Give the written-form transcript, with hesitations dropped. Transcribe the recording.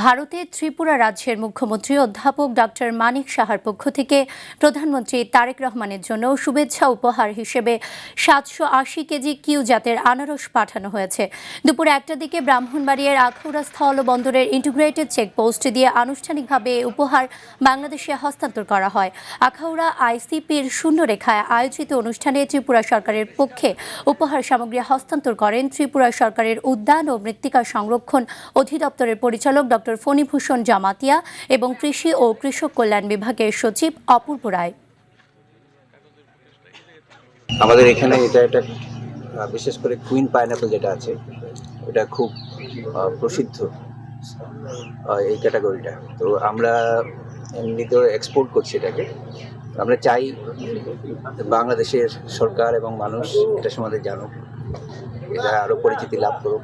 ভারতের ত্রিপুরা রাজ্যের মুখ্যমন্ত্রী অধ্যাপক ডক্টর মানিক সাহার পক্ষ থেকে প্রধানমন্ত্রী তারেক রহমানের জন্য শুভেচ্ছা উপহার হিসেবে 780 কেজি কিউ জাতের আনারস পাঠানো হয়েছে। দুপুর 1টার দিকে ব্রাহ্মণবাড়িয়ার আখাউড়া স্থল বন্দরের ইন্টিগ্রেটেড চেকপোস্ট দিয়ে আনুষ্ঠানিকভাবে উপহার বাংলাদেশে হস্তান্তর করা হয়। আখাউড়া আইসিপির শূন্যরেখায় আয়োজিত অনুষ্ঠানে ত্রিপুরা সরকারের পক্ষে উপহার সামগ্রী হস্তান্তর করেন ত্রিপুরা সরকারের উদ্যান ও মৃত্তিকা সংরক্ষণ অধিদপ্তরের পরিচালক ডক্টর ফণীভূষণ জামাতিয়া এবং কৃষি ও কৃষক কল্যাণ বিভাগের সচিব অপূর্ব রায়। আমাদের এখানে এটা একটা বিশেষ করে কুইন পাইনঅ্যাপল যেটা আছে এটা খুব প্রসিদ্ধ এই ক্যাটাগরিটা। তো আমরা এমনিতেও এক্সপোর্ট করছি এটাকে। আমরা চাই বাংলাদেশের সরকার এবং মানুষ এটা সম্বন্ধে জানুক, এটা আরও পরিচিতি লাভ করুক।